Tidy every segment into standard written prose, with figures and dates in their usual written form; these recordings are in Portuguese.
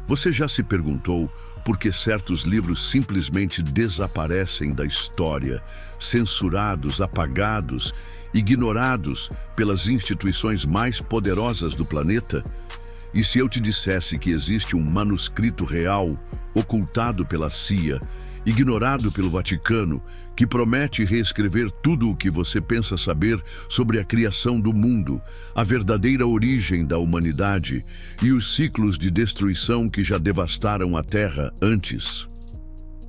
Você já se perguntou por que certos livros simplesmente desaparecem da história, censurados, apagados, ignorados pelas instituições mais poderosas do planeta? E se eu te dissesse que existe um manuscrito real, ocultado pela CIA, ignorado pelo Vaticano, que promete reescrever tudo o que você pensa saber sobre a criação do mundo, a verdadeira origem da humanidade e os ciclos de destruição que já devastaram a Terra antes?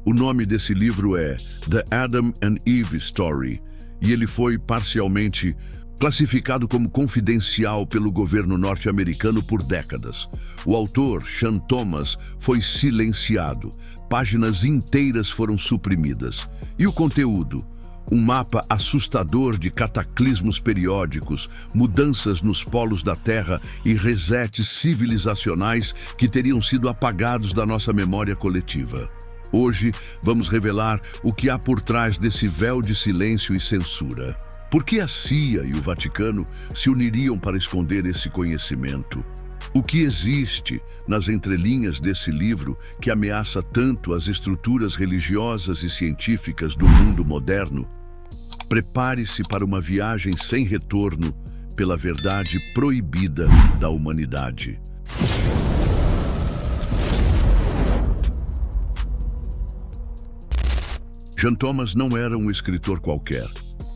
O nome desse livro é The Adam and Eve Story, e ele foi parcialmente classificado como confidencial pelo governo norte-americano por décadas. O autor, Sean Thomas, foi silenciado. Páginas inteiras foram suprimidas. E o conteúdo? Um mapa assustador de cataclismos periódicos, mudanças nos polos da Terra e resetes civilizacionais que teriam sido apagados da nossa memória coletiva. Hoje, vamos revelar o que há por trás desse véu de silêncio e censura. Por que a CIA e o Vaticano se uniriam para esconder esse conhecimento? O que existe nas entrelinhas desse livro que ameaça tanto as estruturas religiosas e científicas do mundo moderno? Prepare-se para uma viagem sem retorno pela verdade proibida da humanidade. Sean Thomas não era um escritor qualquer.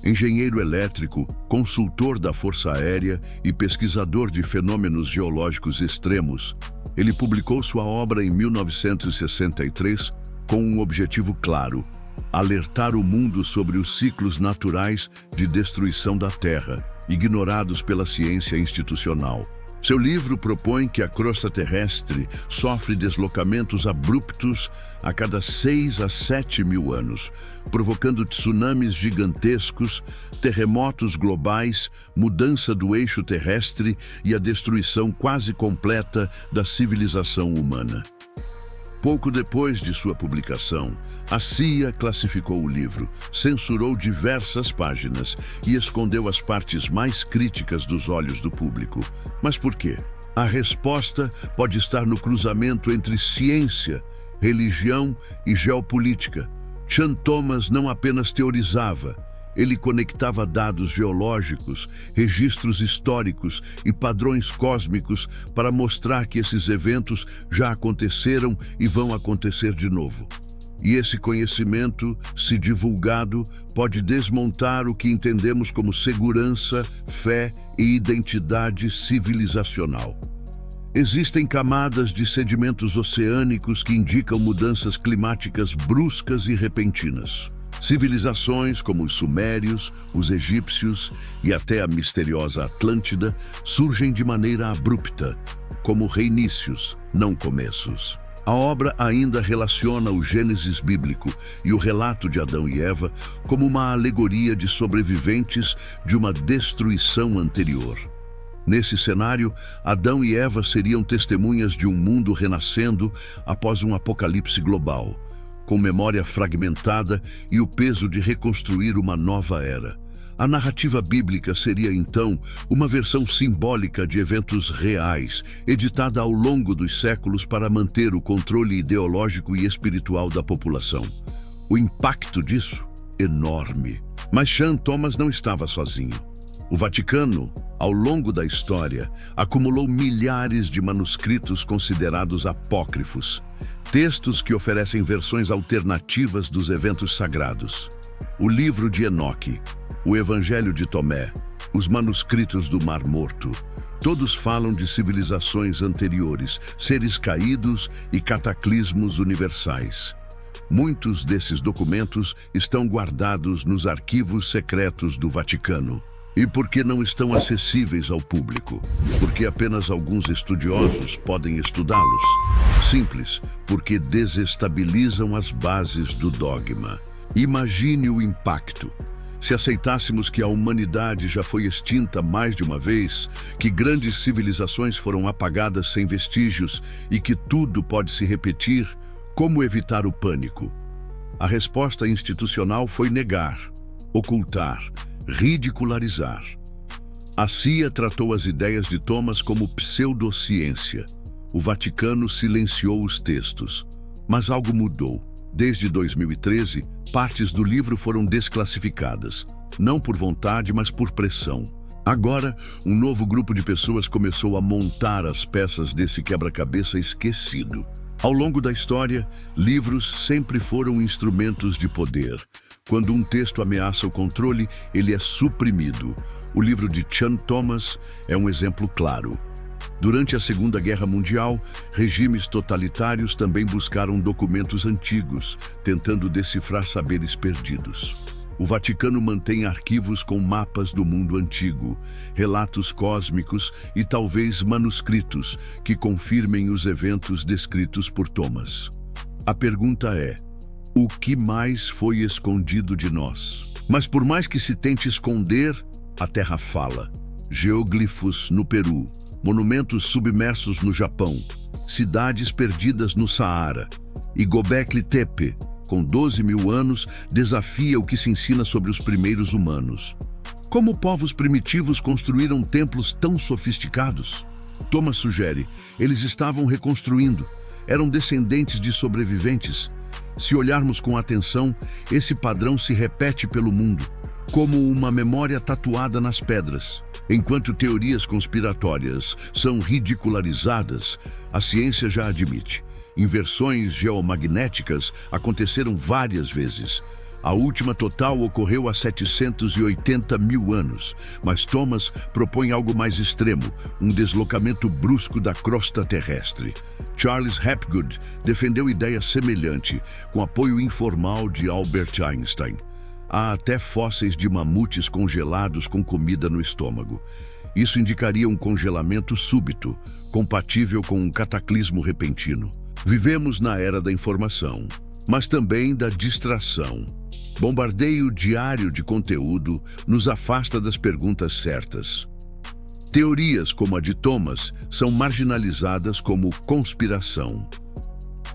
Engenheiro elétrico, consultor da Força Aérea e pesquisador de fenômenos geológicos extremos, ele publicou sua obra em 1963 com um objetivo claro: alertar o mundo sobre os ciclos naturais de destruição da Terra, ignorados pela ciência institucional. Seu livro propõe que a crosta terrestre sofre deslocamentos abruptos a cada 6 a 7 mil anos, provocando tsunamis gigantescos, terremotos globais, mudança do eixo terrestre e a destruição quase completa da civilização humana. Pouco depois de sua publicação, a CIA classificou o livro, censurou diversas páginas e escondeu as partes mais críticas dos olhos do público. Mas por quê? A resposta pode estar no cruzamento entre ciência, religião e geopolítica. Sean Thomas não apenas teorizava, ele conectava dados geológicos, registros históricos e padrões cósmicos para mostrar que esses eventos já aconteceram e vão acontecer de novo. E esse conhecimento, se divulgado, pode desmontar o que entendemos como segurança, fé e identidade civilizacional. Existem camadas de sedimentos oceânicos que indicam mudanças climáticas bruscas e repentinas. Civilizações como os sumérios, os egípcios e até a misteriosa Atlântida surgem de maneira abrupta, como reinícios, não começos. A obra ainda relaciona o Gênesis bíblico e o relato de Adão e Eva como uma alegoria de sobreviventes de uma destruição anterior. Nesse cenário, Adão e Eva seriam testemunhas de um mundo renascendo após um apocalipse global, com memória fragmentada e o peso de reconstruir uma nova era. A narrativa bíblica seria, então, uma versão simbólica de eventos reais, editada ao longo dos séculos para manter o controle ideológico e espiritual da população. O impacto disso? Enorme. Mas Sean Thomas não estava sozinho. O Vaticano, ao longo da história, acumulou milhares de manuscritos considerados apócrifos, textos que oferecem versões alternativas dos eventos sagrados. O livro de Enoque, o Evangelho de Tomé, os manuscritos do Mar Morto, todos falam de civilizações anteriores, seres caídos e cataclismos universais. Muitos desses documentos estão guardados nos arquivos secretos do Vaticano. E por que não estão acessíveis ao público? Porque apenas alguns estudiosos podem estudá-los. Simples, porque desestabilizam as bases do dogma. Imagine o impacto. Se aceitássemos que a humanidade já foi extinta mais de uma vez, que grandes civilizações foram apagadas sem vestígios e que tudo pode se repetir, como evitar o pânico? A resposta institucional foi negar, ocultar, ridicularizar. A CIA tratou as ideias de Thomas como pseudociência. O Vaticano silenciou os textos, mas algo mudou. Desde 2013, partes do livro foram desclassificadas, não por vontade, mas por pressão. Agora, um novo grupo de pessoas começou a montar as peças desse quebra-cabeça esquecido. Ao longo da história, livros sempre foram instrumentos de poder. Quando um texto ameaça o controle, ele é suprimido. O livro de Chan Thomas é um exemplo claro. Durante a Segunda Guerra Mundial, regimes totalitários também buscaram documentos antigos, tentando decifrar saberes perdidos. O Vaticano mantém arquivos com mapas do mundo antigo, relatos cósmicos e talvez manuscritos que confirmem os eventos descritos por Thomas. A pergunta é: o que mais foi escondido de nós? Mas por mais que se tente esconder, a Terra fala. Geoglifos no Peru, monumentos submersos no Japão, cidades perdidas no Saara e Göbekli Tepe, com 12 mil anos, desafia o que se ensina sobre os primeiros humanos. Como povos primitivos construíram templos tão sofisticados? Thomas sugere, eles estavam reconstruindo, eram descendentes de sobreviventes. Se olharmos com atenção, esse padrão se repete pelo mundo, como uma memória tatuada nas pedras. Enquanto teorias conspiratórias são ridicularizadas, a ciência já admite. Inversões geomagnéticas aconteceram várias vezes. A última total ocorreu há 780 mil anos, mas Thomas propõe algo mais extremo, um deslocamento brusco da crosta terrestre. Charles Hapgood defendeu ideia semelhante, com apoio informal de Albert Einstein. Há até fósseis de mamutes congelados com comida no estômago. Isso indicaria um congelamento súbito, compatível com um cataclismo repentino. Vivemos na era da informação, mas também da distração. Bombardeio diário de conteúdo nos afasta das perguntas certas. Teorias como a de Thomas são marginalizadas como conspiração.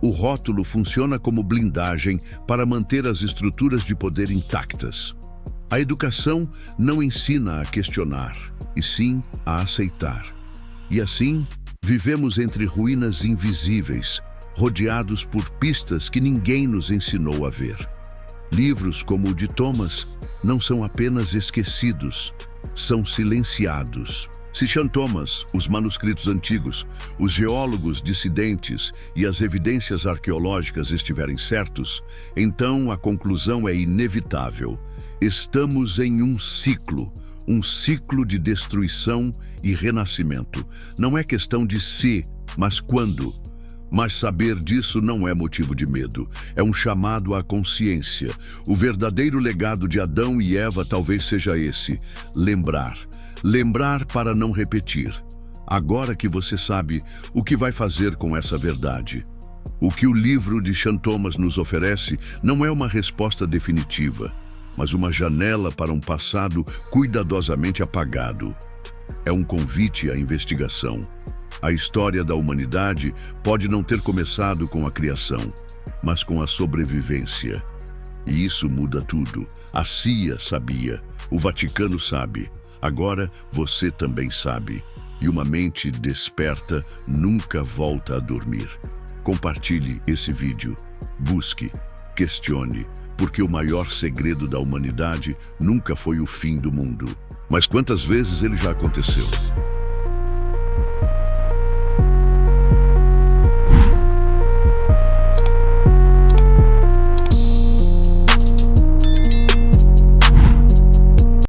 O rótulo funciona como blindagem para manter as estruturas de poder intactas. A educação não ensina a questionar, e sim a aceitar. E assim, vivemos entre ruínas invisíveis, rodeados por pistas que ninguém nos ensinou a ver. Livros como o de Thomas não são apenas esquecidos, são silenciados. Se Chan Thomas, os manuscritos antigos, os geólogos dissidentes e as evidências arqueológicas estiverem certos, então a conclusão é inevitável. Estamos em um ciclo de destruição e renascimento. Não é questão de se, mas quando. Mas saber disso não é motivo de medo, é um chamado à consciência. O verdadeiro legado de Adão e Eva talvez seja esse: lembrar. Lembrar para não repetir. Agora que você sabe, o que vai fazer com essa verdade? O que o livro de Chan Thomas nos oferece não é uma resposta definitiva, mas uma janela para um passado cuidadosamente apagado. É um convite à investigação. A história da humanidade pode não ter começado com a criação, mas com a sobrevivência. E isso muda tudo. A CIA sabia, o Vaticano sabe. Agora você também sabe. E uma mente desperta nunca volta a dormir. Compartilhe esse vídeo. Busque, questione, porque o maior segredo da humanidade nunca foi o fim do mundo. Mas quantas vezes ele já aconteceu?